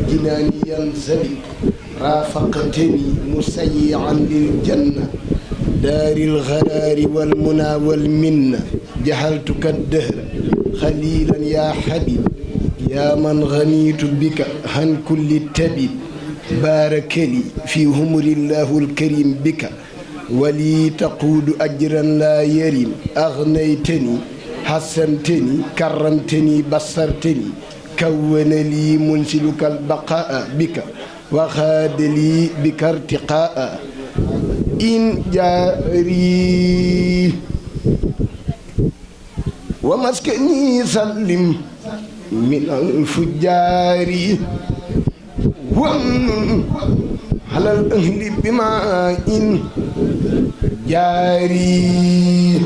الجنان ينزلي رافقتني مسيعا للجنة دار الغرار والمنى والمنة جهلتك الدهر خليلا يا حبيب يا من غنيت بك عن كل التبيب بارك لي في همر الله الكريم بك ولي تقود أجرا لا يريم أغنيتني حسنتني كرمتني بصرتني كون لي منسلك البقاء بك وخاد لي بك ارتقاء إن جاري ومسكني سلم من الفجار ومن على الأهل بماء جاري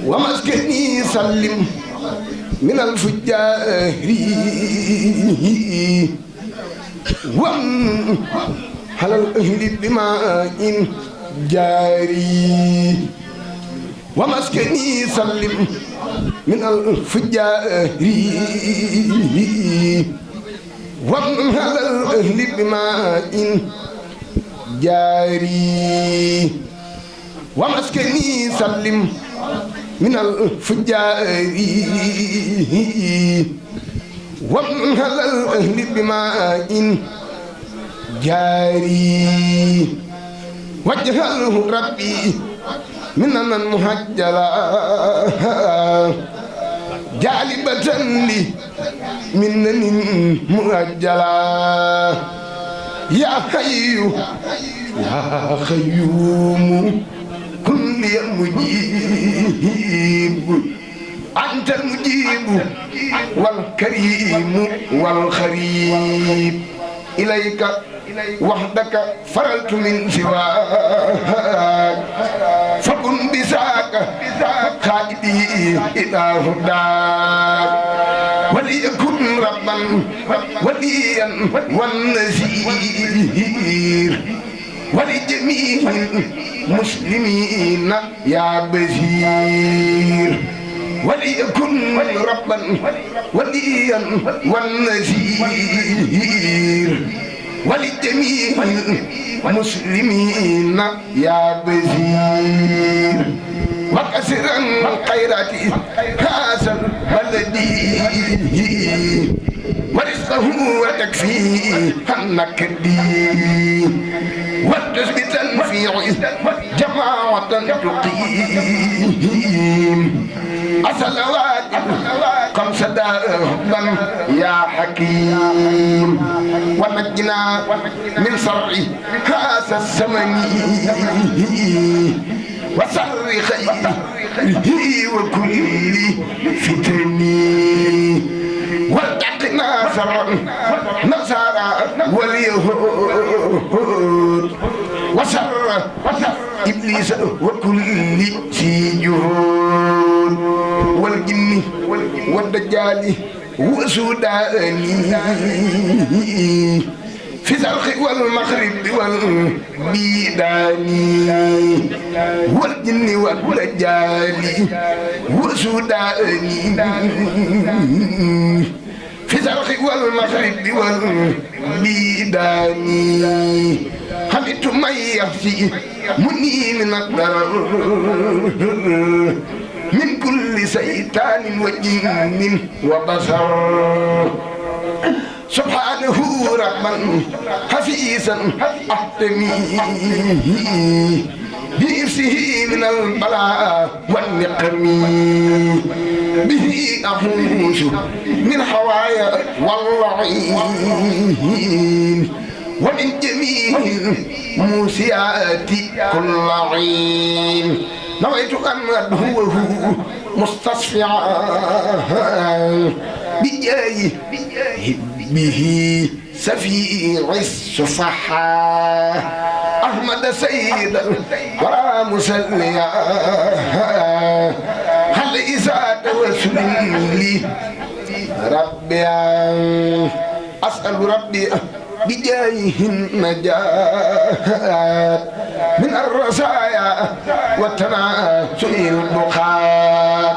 ومسكني سلم من الفجار ومن على الأهل بماء جاري ومسكني سلم من الفجار ومن على الأهل بماء جاري ومسكني سلم من الفجار ومن على الأهل بماء جاري واجعله ربي من المهجلا جالبة لي من مهجلا يا حي يا قيوم كن لي مجيب أنت المجيب والكريم والخريب إليك وحدك فرلت من سواك فكن بساك خالدي إلى هداك وليكن ربا وليا والنذير ولجميع المسلمين يا بشير وليكن ربا وليا والنذير ولجميع المسلمين يا بشير وكسرا الخيرات هذا البلد ورزقه وتكفيه النكدي وتثبتا في جماعة تقيم الصلوات خمس دابا يا حكيم ونجنا من شر هذا الزمن وشر خيره وكل فتن واتقنا شر النصارى واليهود وشر إبليس وكل سجود والجن والدجال وسوداني في الشرق والمغرب والبيدان والجن والدجال وسوداني في الشرق والمغرب والبيدان حمدت من يحصي مني من الضرر من كل شيطان وجن وبشر سبحانه ربا حفيظا أحتمي بنفسه من البلاء والنقم به أفوز من حوايا واللعين ومن جميع موسيات كل عين نويت أن أدعوه مستصفعا بجاه به سفيع السفحاء أحمد سيد الورى مسليا هل إذا توسل لي ربي أسأل ربي بجايه النجاة من الرزايا والتناسل البخار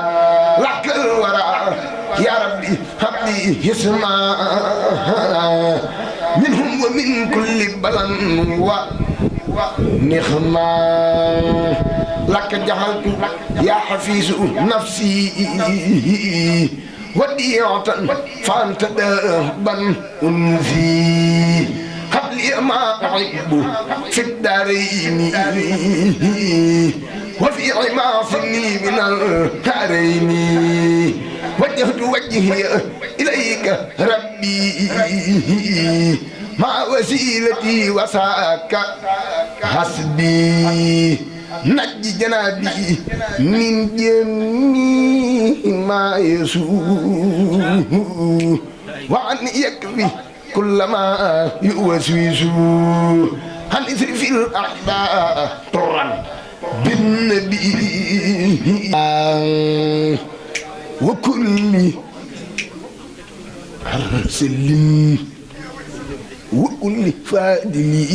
لك الورى يا ربي هب ربي اسمع منهم ومن كل بلن ونخما لك جعلت يا حفيظ نفسي وديعة فأنت دهبا أنفي هب لي ما أحب في الدارين وفي عماصني من الدارين وجهت وجهي إليك ربي مع وسيلتي وساك حسبي نجي جنابي من جميع ما يسوء وعن يكفي كل ما يوسوس هل يسري في الأعداء طرا بالنبي وكل سلم وكل فادلي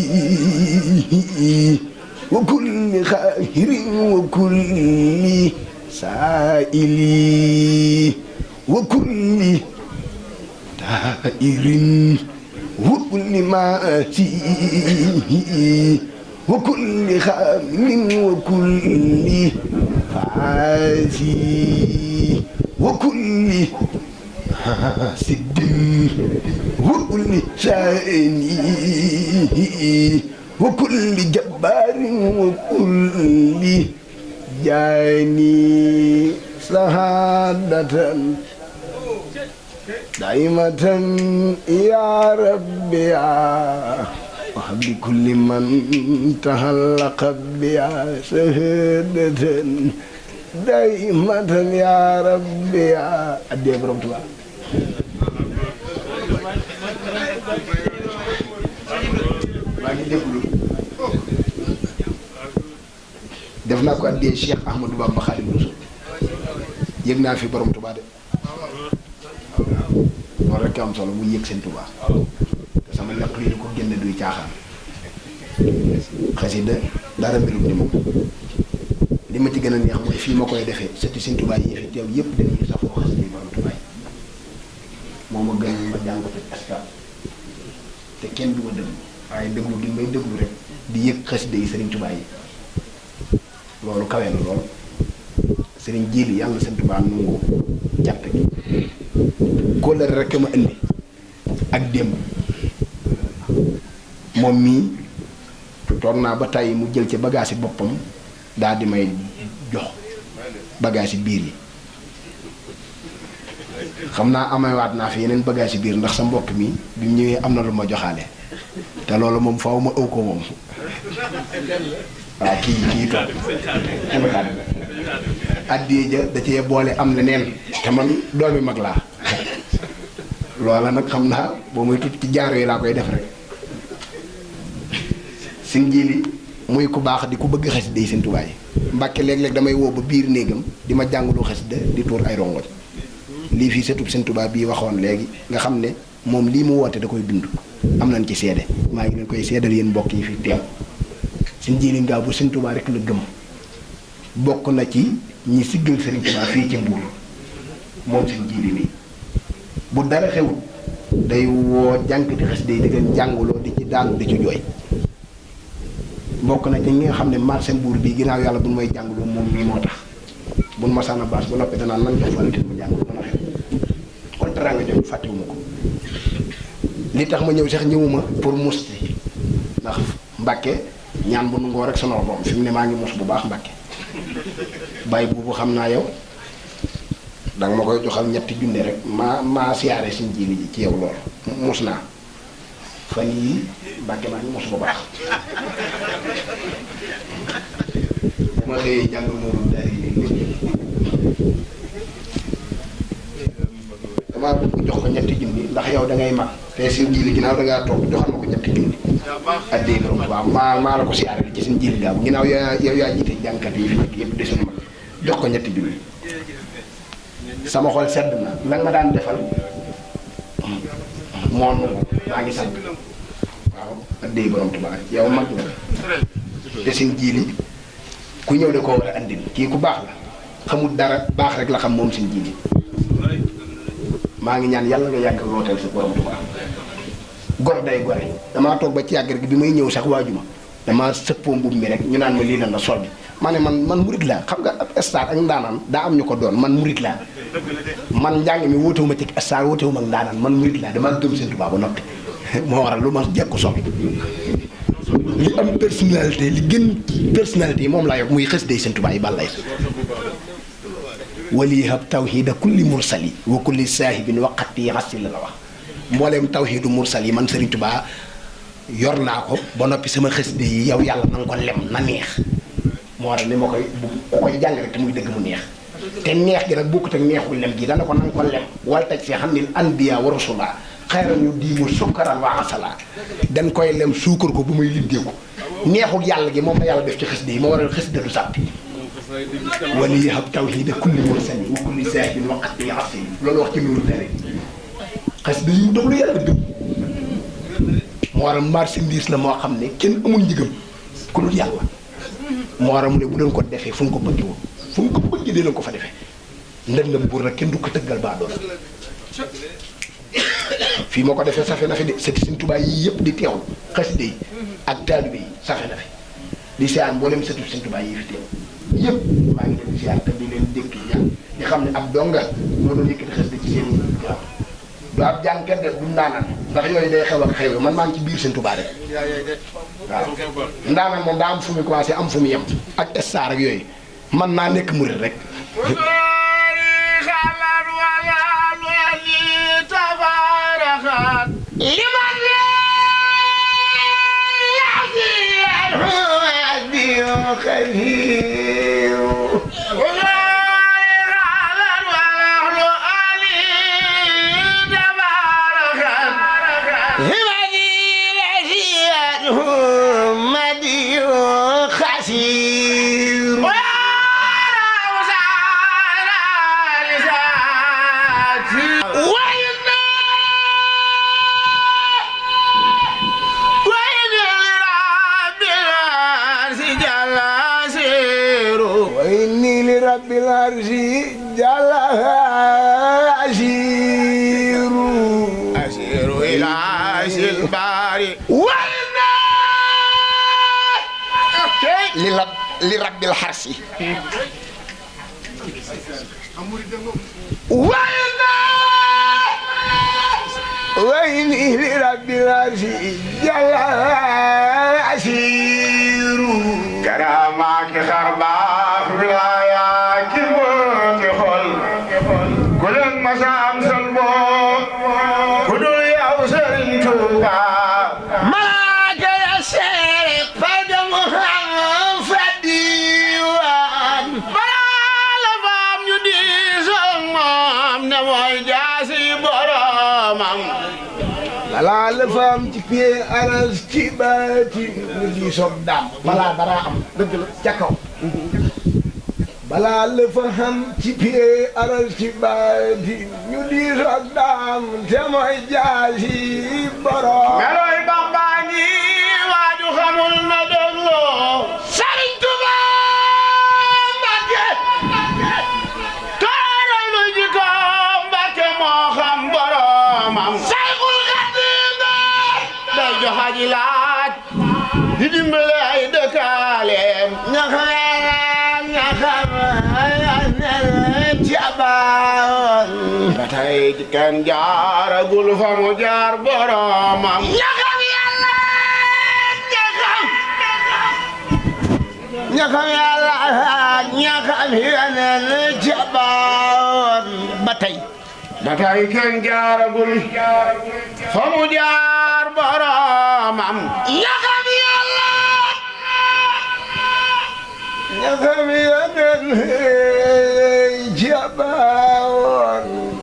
وكل خير وكل سائل وكل دائر وكل ماتي وكل خامل وكل فاسي وكل حاسد وكل شاني وكل جبار وكل جاني سعادة دائمة يا ربي وهب لكل من تهلق بها شهادة دائمة يا ربي أدي برم تبا def naa ko addee Cheikh Ahmadou Bamba Khadimu Rasuul yëg naa fi borom Touba de loolu rek am solo bu yëg seen Touba te sama ñaq lii ko génn duy caaxaan xasida dara mbirum ni moom li ma ci gën a neex mooy fii ma koy defee sëti seen Touba yi fi teew yëpp dañuy safoo xasida borom Touba yi moo ma gën ma jàng ko te askan te kenn du ma déglu waaye déglu gi may déglu rek di yëg xasida yi Sëriñ Touba yi loolu kawe na lool Sëriñ Jiili yàlla Sëriñ Touba nangu jant gi kóllëre rek ma indi ak démb moom mii toog naa ba tàyyi mu jël ci bagage yi boppam daal di may jox bagage yi biir yi xam naa amewaat naa fi yeneen bagage yi biir ndax sa mbokk mi bi mu ñëwee am na lu ma joxaale te loolu moom faaw ma ëw ko moom waaw kii toog addiye ja da cee boole am leneen te man doomi mag laa loola nag xam naa boo muy tut ci jaaro yi laa koy def rek Sëñ Jiili muy ku baax di ku bëgg xasida yi Sëñ Tuubaa yi Mbàkke léeg-léeg damay woo ba biir néegam di ma jàngalu xasida di tuur ay rongoñ lii fii setub Sëñ Tuubaa bii waxoon léegi nga xam ne moom lii mu woote da koy dund am nañ ci seede maa ngi leen koy seedal yéen mbokk yi fi teew Sëñ Jiili Ngaabu Sëñ Tuubaa rek la gëm bokk na ci ñi siggal Sëriñ Tuubaa fii ci Mbuur moom Sëñ Jiili nii bu dara xewul day woo jànkati xasida yi di leen jàngaloo di ci daanu di ci jooy bokk na ci ñi nga xam ne marché Mbuur bii ginnaaw yàlla bu nu may jàngaloo moom mii moo tax bu nu ma sànna baas ba noppi danaan nan jox Valentin mu jàngaloo mën a xew kon teraanga jooju fàttewuma ko li tax ma ñëw sax ñëwuma pour musti ndax Mbàkke ñaan bu nungoo rek sonal boom fi mu ne maa ngi mus bu baax Mbàkke bàyyi buubu xam naa yow danga ma koy joxal ñetti junne rek maa siyaare Sëñ Jiili ji ci yow lool mus naa fan yii Mbàkke maa ngi mus bu baax ma xëyee jàng moomu dari damaa bëgg jox ko ñetti junni ndax yow da ngay mag te Sëñ Jiili ginnaaw da ngaa toog joxal ma ko ñetti junni addee borom waaw maa la ko siyaare ci Sëñ Jiili Ngaabu ginnaaw yow yaa jiite jàngkat yi fi nekk yëpp de suñu mag jox ko ñetti junni sama xol sedd na la ma daan defal moom maa ngi sant waaw addee borom Tuubaa yow mag nga te Sëñ Jiili ku ñëw de koo war a andil kii ku baax la xamul dara baax rek la xam moom Sëñ Jiili maa ngi ñaan yàlla nga yàgg rooteel sa borom Tuubaa gor day gore damaa toog ba ci yàgg rek bi may ñëw sax waajuma damaa sëppoo mbub mi rek ñu naan ma lii lan la sol bi ma ne man murit laa xam nga ab star ak ndaanaan daa am ñu ko doon man murit laa man njàng mi wóotewuma ci star wóotewuma ak ndaanaan man murit laa damaa gëm Sëñ Tuubaa ba noppi moo waral lu ma jekku sol li am personnalité li gën personnalité yi moom laa yokk muy xës day Sëñ Tuubaa yi bàllay wali hab tawhida kulli mursali wa kulli saahibin waqati xasi la wax mbooleem tawhidu mursal yi man Sëriñ Tuubaa yor naa ko ba noppi sama xasida yi yow yàlla na nga ko lem na neex moo waral ni ma koy bu koy jàng rek te muy dëgg mu neex te neex gi nag bokkut ak neexul lem gi dana ko na nga ko lem wal taj fi xam ne anbiya wa rasula xayran yu diimu sukkaran wa asala dañ koy lem suukar ko bu muy liddeeku neexul yàlla gi moom la yàlla def ci xasida yi moo waral xasida du sàppi wali hab tawhida kulli mursali wa kulli saahibin waqati asim loolu wax ci loolu tere xasida yi mu dox lu yàlla gëm moo waral marchandise la moo xam ne kenn amul njëgam ku dul yàlla moo waral mu ne bu leen ko defee fu ñu ko bëggee woon fu ñu ko bëggee dina ko fa defee ndëndam buur nag kenn du ko tëggal baa doon fii moo ko defee safe na fi de sëti Sëñ Tuubaa yii yëpp di teew xasida yi ak taalibe yi safe na fi di siyaar mboolem sëtu Sëñ Tuubaa yi fi teew yëpp maa ngi leen di siyaar te di leen dégg ñaan di xam ne ab donga moo doon yëkkati xasida ci seen waaw du ab jàngkat de du ndaanaan ndax yooyu day xew ak xew man maa ngi ci biir Sëñ Tuubaa rek waaw ndaanaan moom daa am fu mu commencé am fu mu yem ak star ak yooyu man naa nekk murit rek rabbil arsi jalla asiru ila asil bari walna li rabbil arsi walna wayni li rabbil arsi jalla asiru karama ki kharba balaa la fa am ci pied aras ci baati ñu di soog daam balaa dara am dëgg la ca kaw balaa la fa am ci pied aras ci baati ñu di soog daam te mooy jaasi borom melooy Bamba ngi waaju xamul na dégloo Sëriñ Tuuba Mbàkke tooral lu jikko Mbàkke moo xam boromam joxaji laaj di dimbale ay dëkkaaleem ñaxam ci abaawoon ba tey ci kenn jaaragul fa mu jaar boromam ñaxam yàlla ñaxam yàlla ñaxam yeneen ci abaawoon ba tey kenn jaaragul fa mu jaar boromam ñaxam yàlla ñaxam yeneen